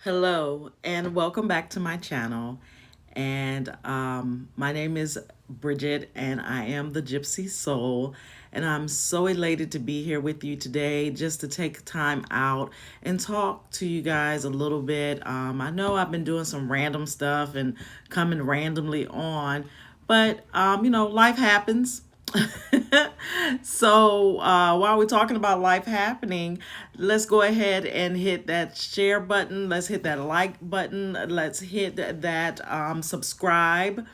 Hello and welcome back to my channel. And my name is Bridget and I am the Gypsy Soul. And I'm so elated to be here with you today just to take time out and talk to you guys a little bit. I know I've been doing some random stuff and coming randomly on, but life happens. So while we're talking about life happening, let's go ahead and hit that share button. Let's hit that like button. Let's hit that subscribe.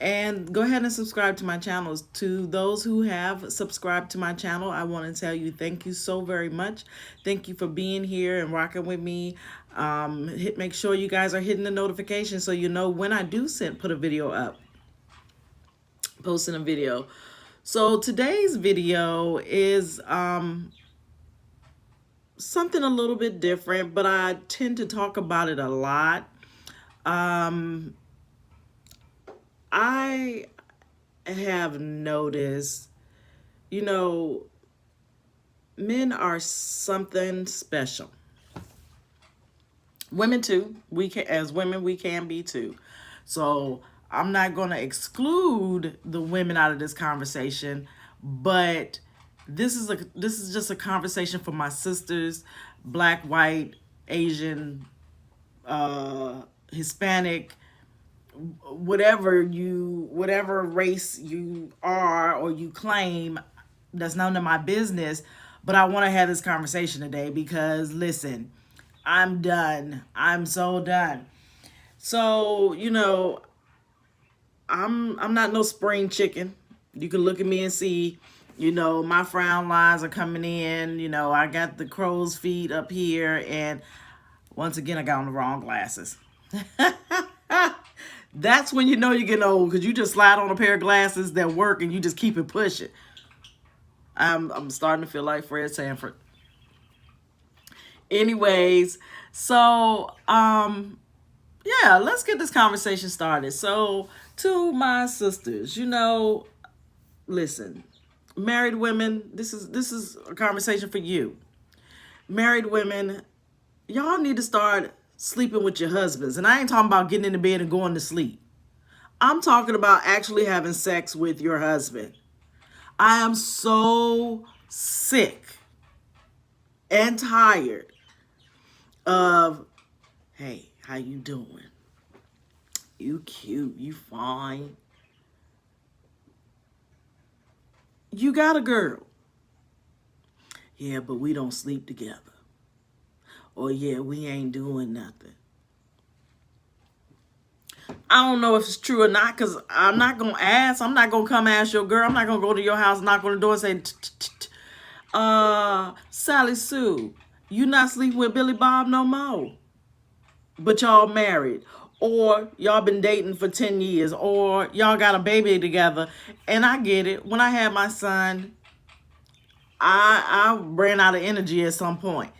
And go ahead and subscribe to my channels. To those who have subscribed to my channel, I want to tell you thank you so very much. Thank you for being here and rocking with me. Make sure you guys are hitting the notification so you know when I do put a video up, posting a video. So today's video is something a little bit different, but I tend to talk about it a lot. I have noticed, men are something special. Women too. As women, we can be too. So I'm not going to exclude the women out of this conversation, but this is just a conversation for my sisters, black, white, Asian, Hispanic, whatever race you are or you claim. That's none of my business. But I want to have this conversation today because listen, I'm done. I'm so done. So, I'm not no spring chicken. You can look at me and see, my frown lines are coming in. I got the crow's feet up here, and once again, I got on the wrong glasses. That's when you know you're getting old, because you just slide on a pair of glasses that work and you just keep it pushing. I'm starting to feel like Fred Sanford. Anyways, so yeah, let's get this conversation started. So to my sisters, listen, married women, this is a conversation for you. Married women, y'all need to start sleeping with your husbands. And I ain't talking about getting into bed and going to sleep. I'm talking about actually having sex with your husband. I am so sick and tired of, hey, how you doing? You cute, you fine. You got a girl. Yeah, but we don't sleep together. Or yeah, we ain't doing nothing. I don't know if it's true or not, because I'm not going to ask. I'm not going to come ask your girl. I'm not going to go to your house, knock on the door and say, Sally Sue, you not sleeping with Billy Bob no more. But y'all married. Or y'all been dating for 10 years. Or y'all got a baby together. And I get it. When I had my son, I ran out of energy at some point.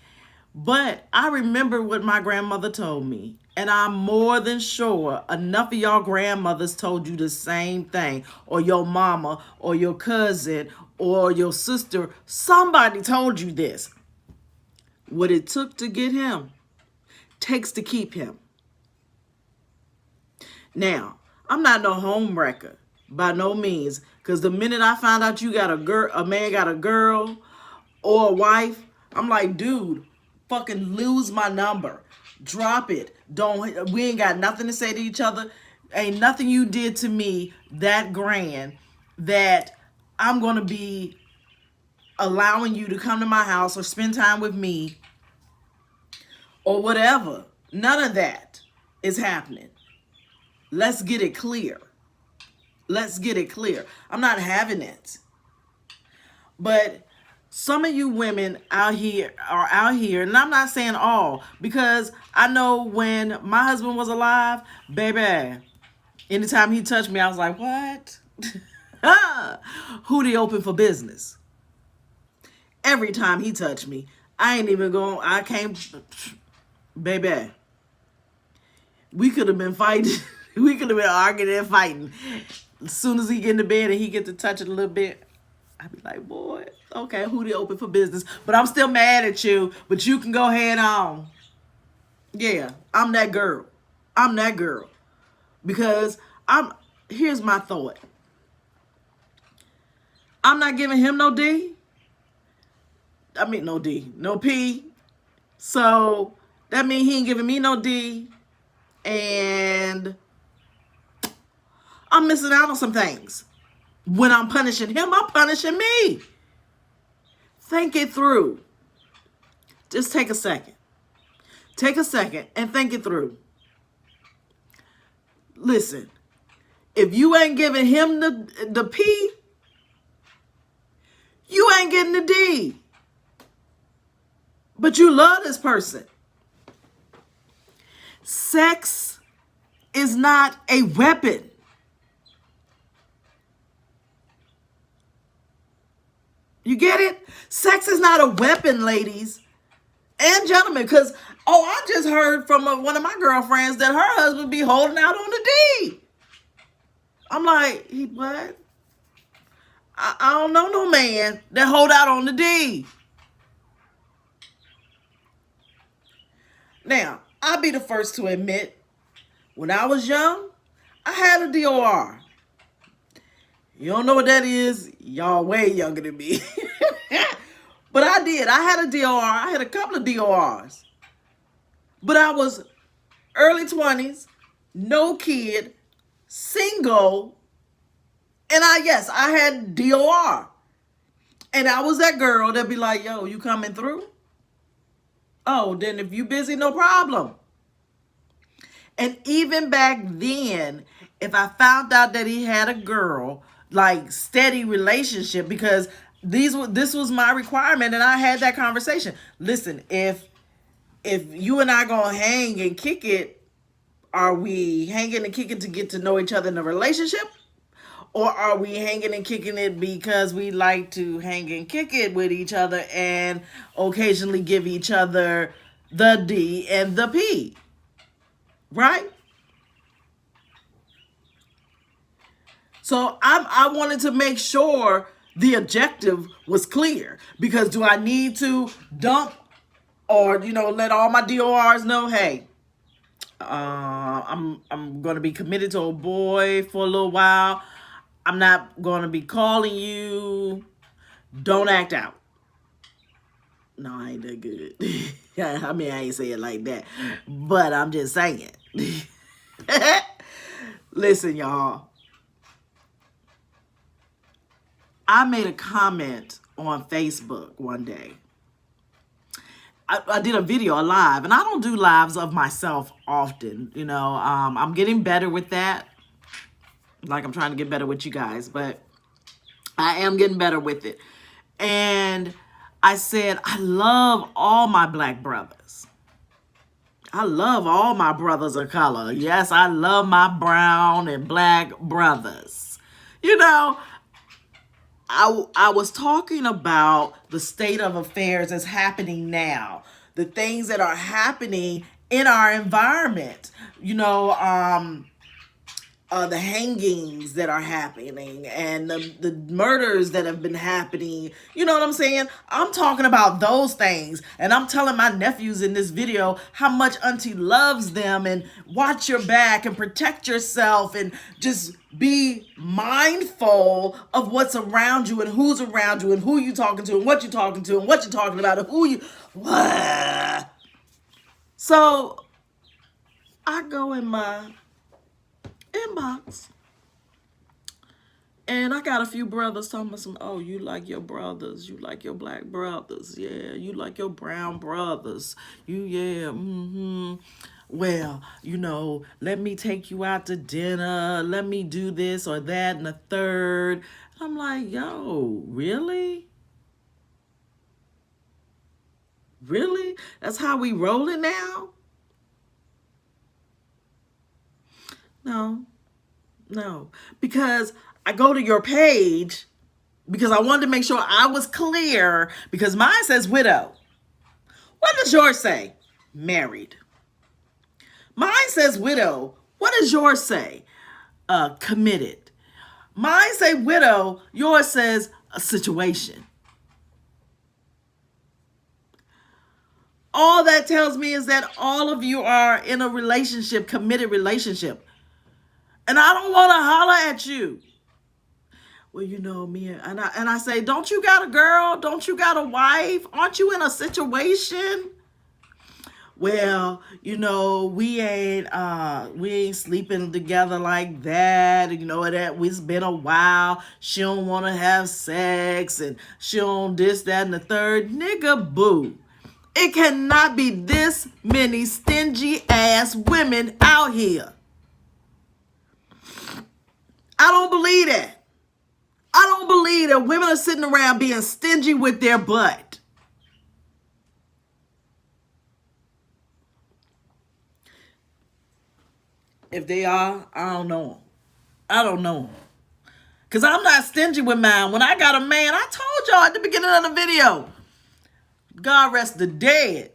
But I remember what my grandmother told me. And I'm more than sure enough of y'all grandmothers told you the same thing. Or your mama, or your cousin, or your sister. Somebody told you this. What it took to get him takes to keep him. Now, I'm not no home wrecker by no means. Because the minute I found out you got a man got a girl or a wife, I'm like, dude, fucking lose my number. Drop it. We ain't got nothing to say to each other. Ain't nothing you did to me that grand that I'm going to be allowing you to come to my house or spend time with me or whatever. None of that is happening. Let's get it clear. Let's get it clear. I'm not having it. But some of you women out here, and I'm not saying all, because I know when my husband was alive, baby, anytime he touched me, I was like, what? Who they open for business? Every time he touched me, I can't, baby. We could have been fighting. We could have been arguing and fighting. As soon as he get in the bed and he get to touch it a little bit, I'd be like, boy, okay, who they open for business? But I'm still mad at you, but you can go head on. Yeah, I'm that girl. I'm that girl. Because here's my thought. I'm not giving him no D. I mean no D, no P. So that means he ain't giving me no D. And I'm missing out on some things. When I'm punishing him, I'm punishing me. Think it through. Just take a second. Take a second and think it through. Listen, if you ain't giving him the P, you ain't getting the D. But you love this person. Sex is not a weapon. You get it? Sex is not a weapon, ladies and gentlemen. Because, I just heard from one of my girlfriends that her husband be holding out on the D. I'm like, he what? I don't know no man that hold out on the D. Now, I'll be the first to admit, when I was young, I had a DOR. You don't know what that is? Y'all way younger than me. But I did. I had a DOR. I had a couple of DORs. But I was early 20s, no kid, single, and I had DOR. And I was that girl that be like, yo, you coming through? Oh, then if you busy, no problem. And even back then, if I found out that he had a girl, like steady relationship, because this was my requirement, and I had that conversation. Listen, if you and I gonna hang and kick it, are we hanging and kicking to get to know each other in a relationship? Or are we hanging and kicking it because we like to hang and kick it with each other and occasionally give each other the D and the P? Right? So I wanted to make sure the objective was clear. Because do I need to dump or, let all my DORs know, hey, I'm going to be committed to a boy for a little while. I'm not going to be calling you. Don't act out. No, I ain't that good. I mean, I ain't say it like that. But I'm just saying. Listen, y'all. I made a comment on Facebook one day. I did a video, a live. And I don't do lives of myself often. I'm getting better with that. Like I'm trying to get better with you guys, but I am getting better with it. And I said, I love all my black brothers. I love all my brothers of color. Yes, I love my brown and black brothers. I was talking about the state of affairs that's happening now. The things that are happening in our environment. The hangings that are happening and the murders that have been happening. You know what I'm saying? I'm talking about those things. And I'm telling my nephews in this video how much auntie loves them, and watch your back and protect yourself and just be mindful of what's around you and who's around you and who you talking to and what you're talking to and what you're talking about and who you... So I go in my inbox and I got a few brothers talking about oh, you like your brothers, you like your black brothers, yeah, you like your brown brothers, well, let me take you out to dinner, let me do this or that and the third. I'm like, yo, really that's how we rolling now? No, because I go to your page because I wanted to make sure I was clear, because mine says widow. What does yours say? Married. Mine says widow. What does yours say? Committed. Mine say widow. Yours says a situation. All that tells me is that all of you are in a relationship, committed relationship. And I don't want to holler at you. Well, you know me, and I say, don't you got a girl? Don't you got a wife? Aren't you in a situation? Well, we ain't sleeping together like that. That it's been a while. She don't want to have sex, and she don't this, that, and the third. Nigga, boo. It cannot be this many stingy ass women out here. I don't believe that. I don't believe that women are sitting around being stingy with their butt. If they are, I don't know them. I don't know them. Because I'm not stingy with mine. When I got a man, I told y'all at the beginning of the video, God rest the dead.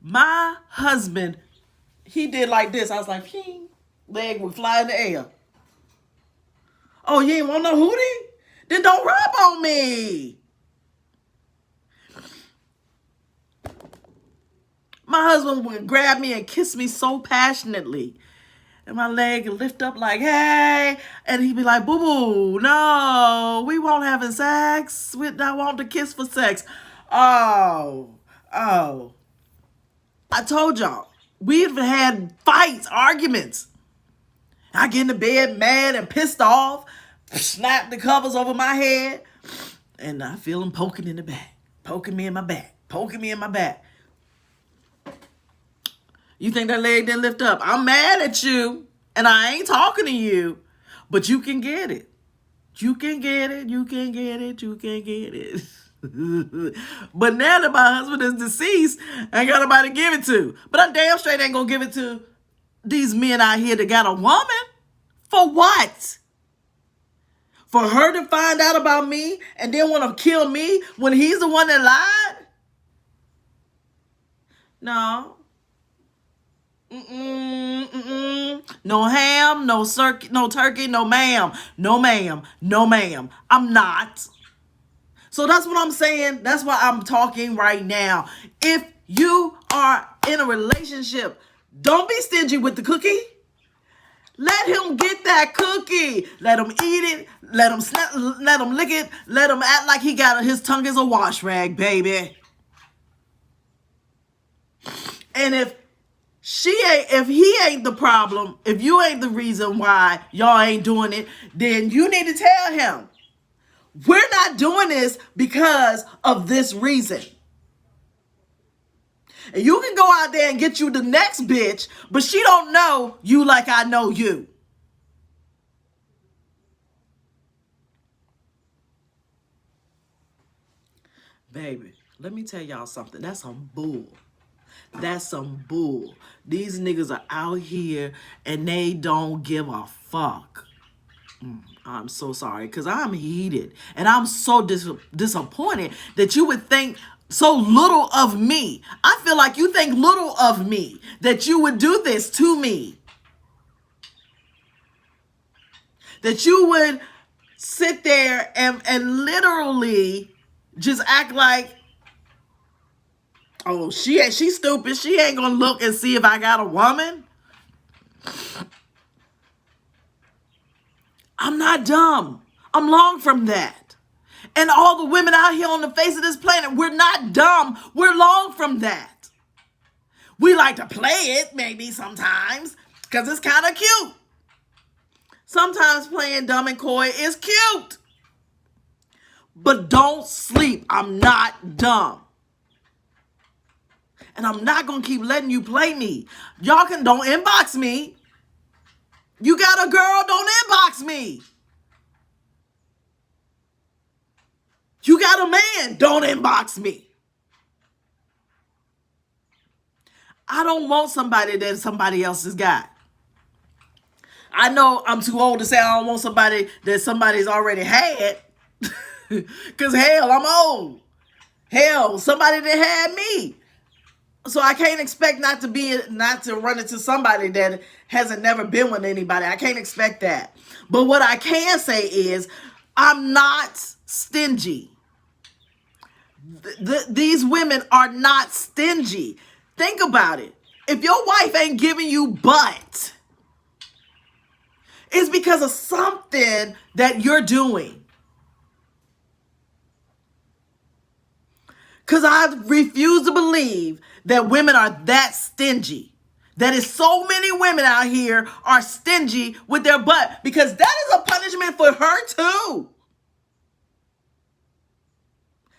My husband, he did like this. I was like, ping, leg would fly in the air. Oh, you ain't want no hootie? Then don't rub on me. My husband would grab me and kiss me so passionately. And my leg would lift up like, hey. And he'd be like, boo-boo, no, we won't having sex. I want to kiss for sex. Oh. I told y'all, we've had fights, arguments. I get in the bed mad and pissed off, snap the covers over my head, and I feel him poking in the back, poking me in my back, poking me in my back. You think that leg didn't lift up? I'm mad at you, and I ain't talking to you, but you can get it. You can get it, you can get it, you can get it. But now that my husband is deceased, I ain't got nobody to give it to. But I damn straight ain't gonna give it to these men out here that got a woman. For what? For her to find out about me and then want to kill me when he's the one that lied? No. No ham, no turkey, no ma'am. No ma'am, no ma'am. I'm not. So that's what I'm saying. That's why I'm talking right now. If you are in a relationship, don't be stingy with the cookie. Let him get that cookie. Let him eat it. Let him lick it. Let him act like his tongue is a wash rag, baby. And if he ain't the problem, if you ain't the reason why y'all ain't doing it, then you need to tell him, we're not doing this because of this reason. And you can go out there and get you the next bitch, but she don't know you like I know you. Baby, let me tell y'all something. That's some bull. That's some bull. These niggas are out here and they don't give a fuck. I'm so sorry because I'm heated and I'm so disappointed that you would think so little of me. I feel like you think little of me, that you would do this to me. That you would sit there and literally just act like, oh, she's stupid. She ain't gonna look and see if I got a woman. I'm not dumb. I'm long from that. And all the women out here on the face of this planet, we're not dumb. We're long from that. We like to play it maybe sometimes because it's kind of cute. Sometimes playing dumb and coy is cute. But don't sleep. I'm not dumb. And I'm not going to keep letting you play me. Y'all don't inbox me. You got a girl, don't inbox me. You got a man, don't inbox me. I don't want somebody that somebody else has got. I know I'm too old to say I don't want somebody that somebody's already had. Because hell, I'm old. Hell, somebody that had me. So I can't expect not to run into somebody that hasn't never been with anybody. I can't expect that. But what I can say is I'm not stingy. These women are not stingy. Think about it. If your wife ain't giving you butt, it's because of something that you're doing. Because I refuse to believe that women are that stingy. That is so many women out here are stingy with their butt. Because that is a punishment for her too.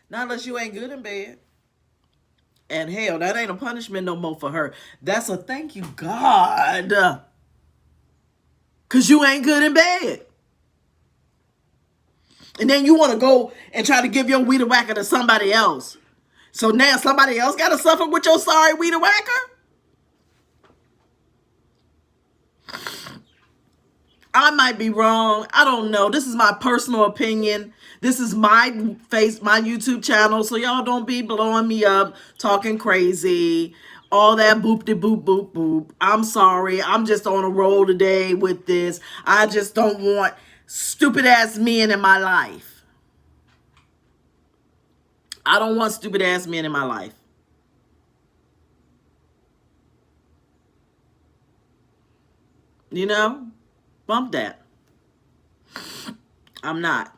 Not unless you ain't good in bed. And hell, that ain't a punishment no more for her. That's a thank you, God. Because you ain't good in bed. And then you want to go and try to give your weeder whacker to somebody else. So now somebody else got to suffer with your sorry weeder whacker? I might be wrong. I don't know. This is my personal opinion. This is my YouTube channel. So y'all don't be blowing me up, talking crazy, all that boop de boop boop boop. I'm sorry. I'm just on a roll today with this. I just don't want stupid ass men in my life. I don't want stupid ass men in my life. You know? Bump that. I'm not.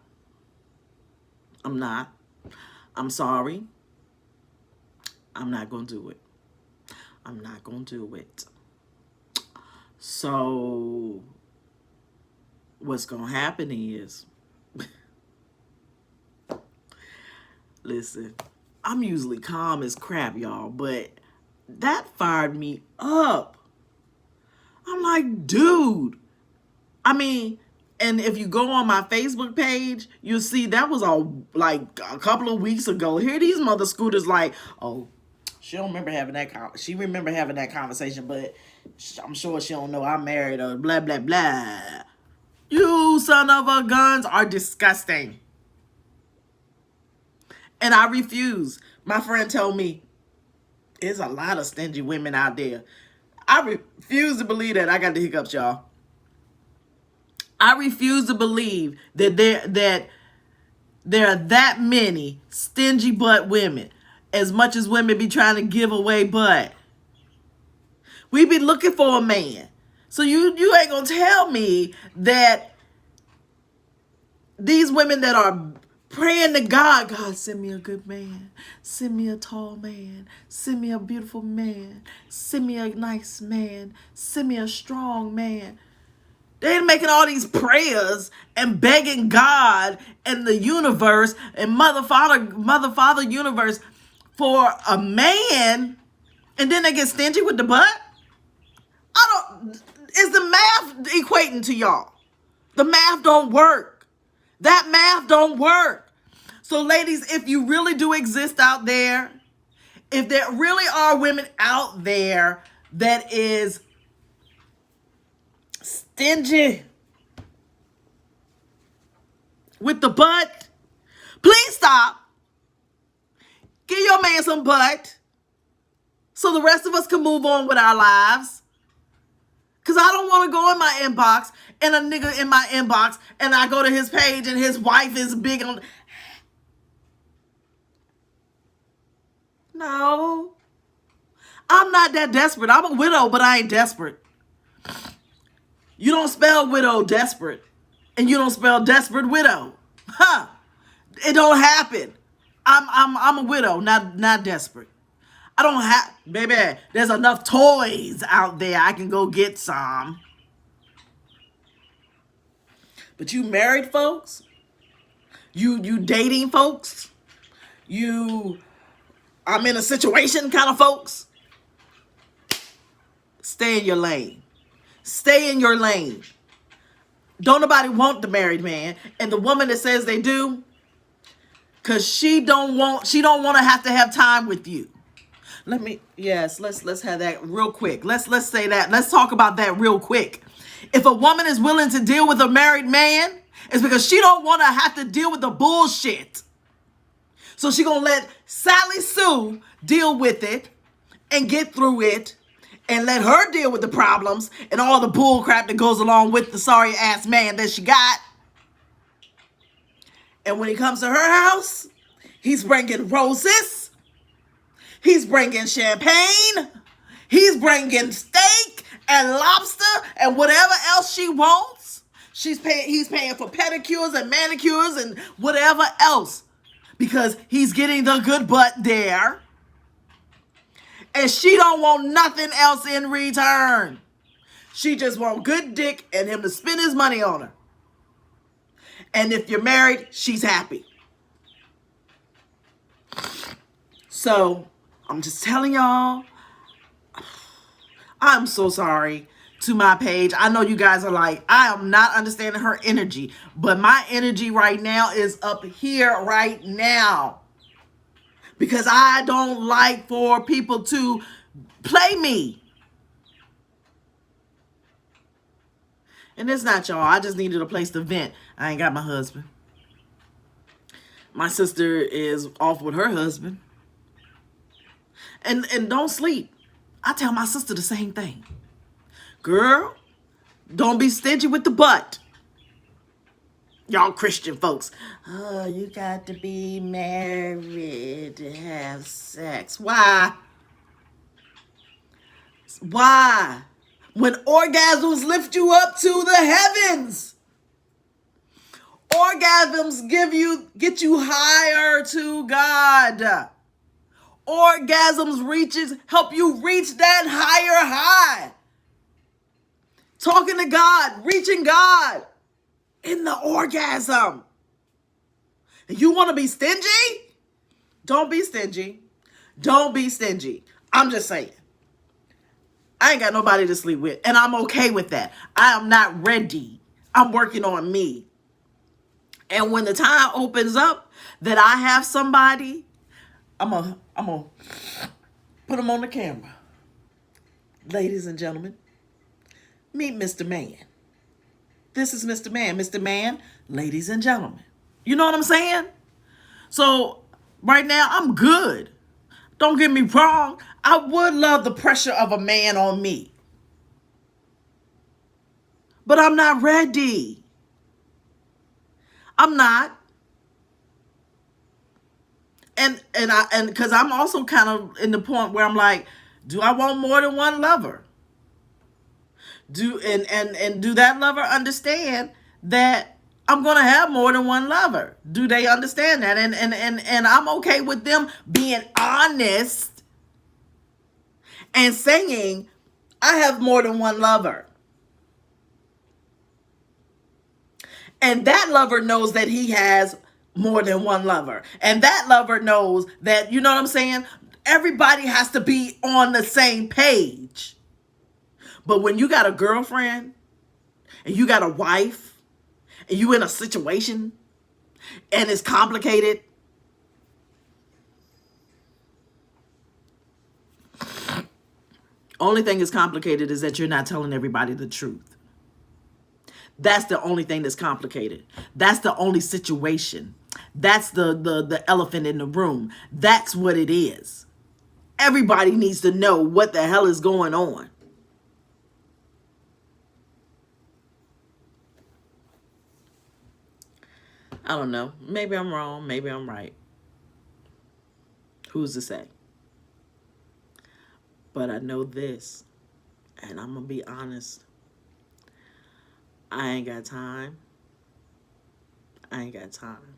I'm sorry. I'm not going to do it. I'm not going to do it. So, what's going to happen is, listen, I'm usually calm as crap, y'all, but that fired me up. I'm like, dude. I mean, and if you go on my Facebook page, you'll see that was like a couple of weeks ago. Here these mother scooters like, oh, she don't remember having that. She remember having that conversation, but I'm sure she don't know I'm married or blah, blah, blah. You son of a guns are disgusting. And I refuse. My friend told me, there's a lot of stingy women out there. I refuse to believe that. I got the hiccups, y'all. I refuse to believe that there are that many stingy butt women. As much as women be trying to give away butt. We be looking for a man. So you ain't gonna tell me that these women that are praying to God, God, send me a good man. Send me a tall man. Send me a beautiful man. Send me a nice man. Send me a strong man. They're making all these prayers and begging God and the universe and Mother Father universe for a man, and then they get stingy with the butt. Is the math equating to y'all? The math don't work. That math don't work. So ladies, if you really do exist out there, if there really are women out there that is stingy with the butt, please stop. Give your man some butt so the rest of us can move on with our lives. Because I don't want to go in my inbox and a nigga in my inbox and I go to his page and his wife is big on. No. I'm not that desperate. I'm a widow, but I ain't desperate. You don't spell widow desperate. And you don't spell desperate widow. Huh. It don't happen. I'm a widow, not desperate. I don't have, baby, there's enough toys out there. I can go get some. But you married folks, you dating folks, I'm in a situation kind of folks, stay in your lane. Stay in your lane. Don't nobody want the married man. And the woman that says they do, because she don't want to have time with you. Let's have that real quick. Let's say that. Let's talk about that real quick. If a woman is willing to deal with a married man, it's because she don't want to have to deal with the bullshit. So she gonna let Sally Sue deal with it and get through it and let her deal with the problems and all the bull crap that goes along with the sorry ass man that she got. And when he comes to her house, he's bringing roses. He's bringing champagne. He's bringing steak and lobster and whatever else she wants. He's paying for pedicures and manicures and whatever else because he's getting the good butt there. And she don't want nothing else in return. She just want good dick and him to spend his money on her. And if you're married, she's happy. So, I'm just telling y'all, I'm so sorry to my page. I know you guys are like, I am not understanding her energy. But my energy right now is up here right now. Because I don't like for people to play me. And it's not y'all. I just needed a place to vent. I ain't got my husband. My sister is off with her husband. And don't sleep. I tell my sister the same thing. Girl, don't be stingy with the butt. Y'all Christian folks. Oh, you got to be married to have sex. Why? Why? When orgasms lift you up to the heavens. Orgasms get you higher to God. Orgasms help you reach that higher high. Talking to God, reaching God in the orgasm. You want to be stingy? Don't be stingy. Don't be stingy. I'm just saying. I ain't got nobody to sleep with, and I'm okay with that. I am not ready. I'm working on me. And when the time opens up that I have somebody, I'm gonna put them on the camera. Ladies and gentlemen, meet Mr. Man. This is Mr. Man. Mr. Man, ladies and gentlemen. You know what I'm saying? So right now, I'm good. Don't get me wrong. I would love the pressure of a man on me. But I'm not ready. I'm not. And because I'm also kind of in the point where I'm like, do I want more than one lover? Do that lover understand that I'm gonna have more than one lover? Do they understand that? And I'm okay with them being honest and saying, I have more than one lover. And that lover knows that he has more than one lover. And that lover knows that, you know what I'm saying? Everybody has to be on the same page. But when you got a girlfriend and you got a wife and you in a situation and it's complicated, only thing is complicated is that you're not telling everybody the truth. That's the only thing that's complicated. That's the only situation. That's the elephant in the room. That's what it is. Everybody needs to know what the hell is going on. I don't know. Maybe I'm wrong. Maybe I'm right. Who's to say? But I know this, and I'm going to be honest. I ain't got time. I ain't got time.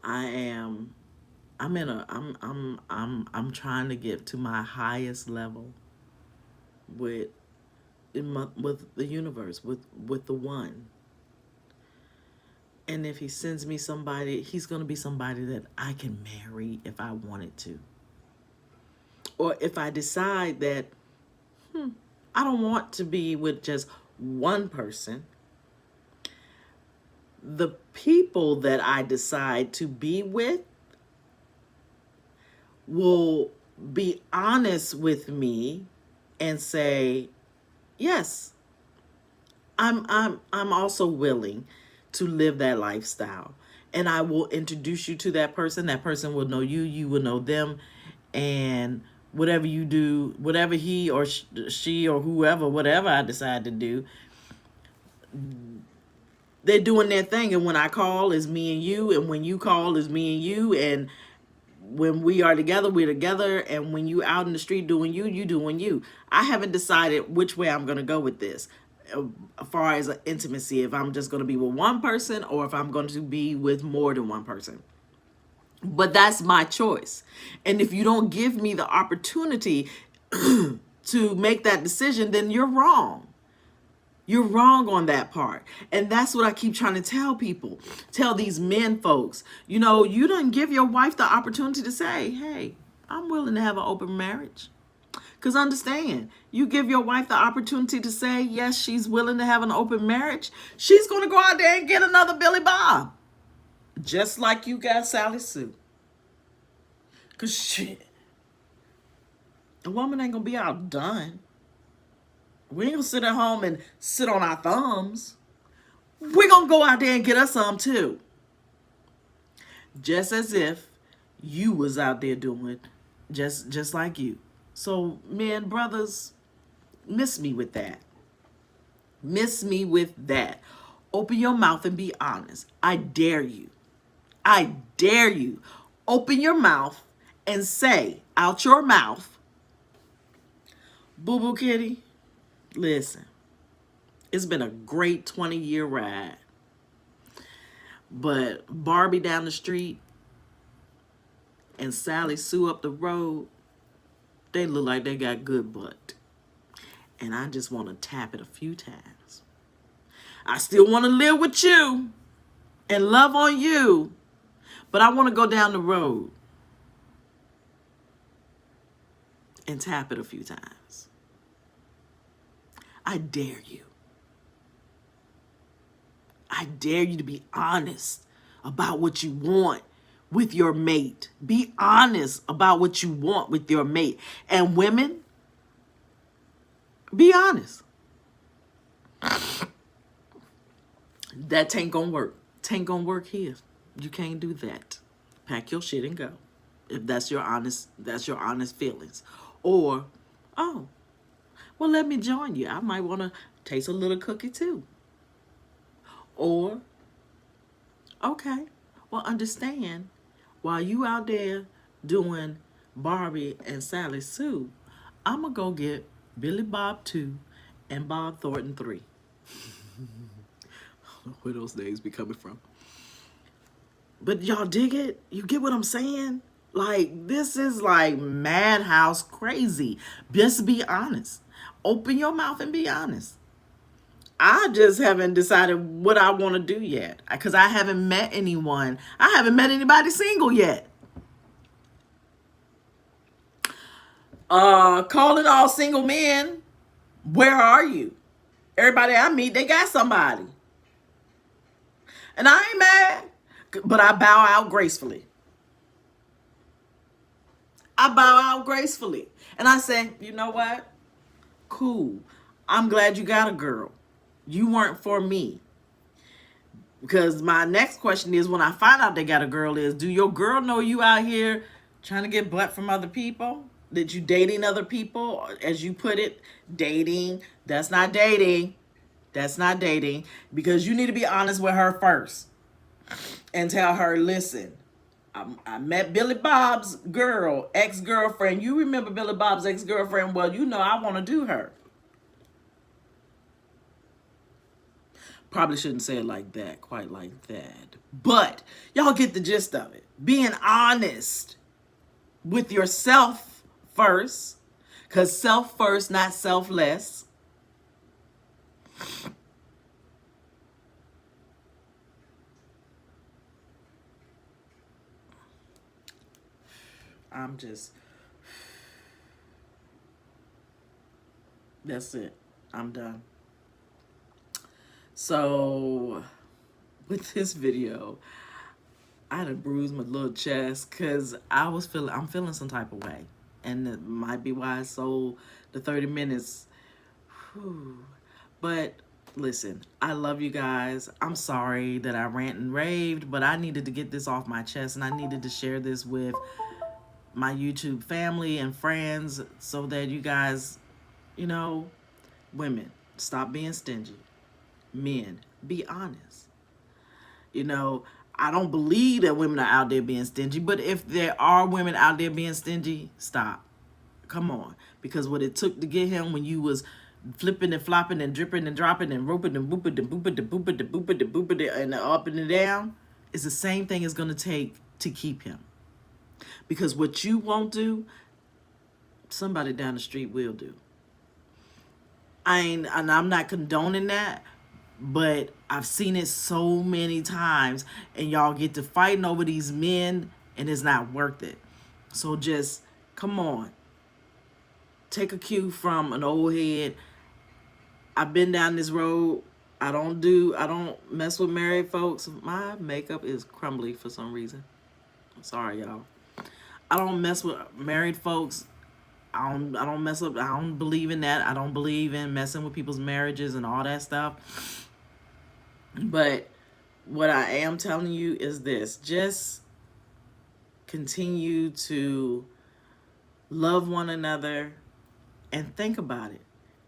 I'm trying to get to my highest level with the universe, with the one. And if he sends me somebody, he's going to be somebody that I can marry if I wanted to. Or if I decide that, I don't want to be with just one person. The people that I decide to be with will be honest with me and say, yes, I'm also willing to live that lifestyle. And I will introduce you to that person. That person will know you. You will know them. And whatever you do, whatever he or she or whoever, whatever I decide to do, they're doing their thing. And when I call, it's me and you. And when you call, it's me and you. And when we are together, we're together, and when you out in the street doing you, you doing you. I haven't decided which way I'm gonna go with this, as far as intimacy. If I'm just gonna be with one person, or if I'm going to be with more than one person. But that's my choice. And if you don't give me the opportunity to make that decision, then you're wrong. You're wrong on that part. And that's what I keep trying to tell people. Tell these men folks, you know, you didn't give your wife the opportunity to say, hey, I'm willing to have an open marriage. Because understand, you give your wife the opportunity to say, yes, she's willing to have an open marriage. She's going to go out there and get another Billy Bob. Just like you got Sally Sue. Because shit, a woman ain't going to be outdone. We ain't going to sit at home and sit on our thumbs. We're going to go out there and get us some too. Just as if you was out there doing it, just like you. So, men, brothers, miss me with that. Miss me with that. Open your mouth and be honest. I dare you. I dare you. Open your mouth and say out your mouth, boo-boo kitty, listen, it's been a great 20-year ride. But Barbie down the street and Sally Sue up the road, they look like they got good butt. And I just want to tap it a few times. I still want to live with you and love on you, but I want to go down the road and tap it a few times. I dare you. I dare you to be honest about what you want with your mate. Be honest about what you want with your mate. And women, be honest. That ain't gonna work. Tain't gonna work here. You can't do that. Pack your shit and go. If that's your honest feelings. Or, oh, well, let me join you. I might want to taste a little cookie too. Or, okay, well, understand, while you out there doing Barbie and Sally Sue, I'm going to go get Billy Bob 2 and Bob Thornton 3. Where those names be coming from. But y'all dig it? You get what I'm saying? Like, this is like madhouse crazy. Just be honest. Open your mouth and be honest. I just haven't decided what I want to do yet. Because I haven't met anyone. I haven't met anybody single yet. Calling all single men. Where are you? Everybody I meet, they got somebody. And I ain't mad. But I bow out gracefully. I bow out gracefully. And I say, you know what? Cool. I'm glad you got a girl. You weren't for me. Because my next question is, when I find out they got a girl, is, do your girl know you out here trying to get butt from other people? That you dating other people? As you put it, dating. That's not dating. That's not dating. Because you need to be honest with her first. And tell her, listen, I met Billy Bob's girl, ex-girlfriend. You remember Billy Bob's ex-girlfriend? Well, you know I want to do her. Probably shouldn't say it like that, quite like that. But y'all get the gist of it. Being honest with yourself first. Because self first, not selfless. That's it. I'm done. So, with this video, I had to bruise my little chest because I'm feeling some type of way. And it might be why I sold the 30 minutes. Whew. But listen, I love you guys. I'm sorry that I rant and raved, but I needed to get this off my chest, and I needed to share this with my YouTube family and friends so that you guys, you know, women, stop being stingy. Men, be honest. You know, I don't believe that women are out there being stingy, but if there are women out there being stingy, stop. Come on. Because what it took to get him when you was flipping and flopping and dripping and dropping and roping and booping and booping and booping and booping and booping and up and down is the same thing it's going to take to keep him. Because what you won't do, somebody down the street will do. And I'm not condoning that, but I've seen it so many times, and y'all get to fighting over these men, and it's not worth it. So just come on, take a cue from an old head. I've been down this road. I don't mess with married folks. My makeup is crumbly for some reason. I'm sorry, y'all. I don't mess with married folks. I don't mess up. I don't believe in that. I don't believe in messing with people's marriages and all that stuff. But what I am telling you is this: just continue to love one another and think about it.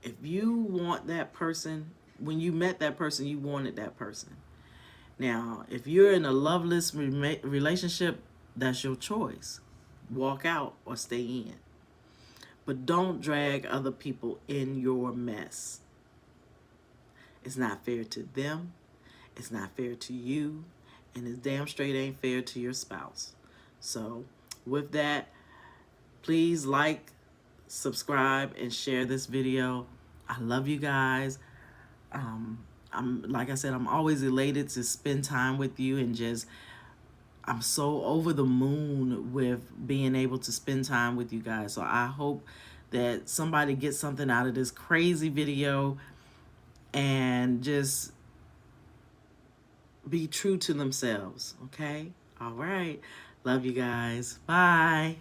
If you want that person, when you met that person, you wanted that person. Now, if you're in a loveless relationship, that's your choice. Walk out or stay in. But don't drag other people in your mess. It's not fair to them. It's not fair to you. And it's damn straight ain't fair to your spouse. So, with that, please like, subscribe, and share this video. I love you guys. Like I said, I'm always elated to spend time with you, and just I'm so over the moon with being able to spend time with you guys. So I hope that somebody gets something out of this crazy video and just be true to themselves, okay? All right. Love you guys. Bye.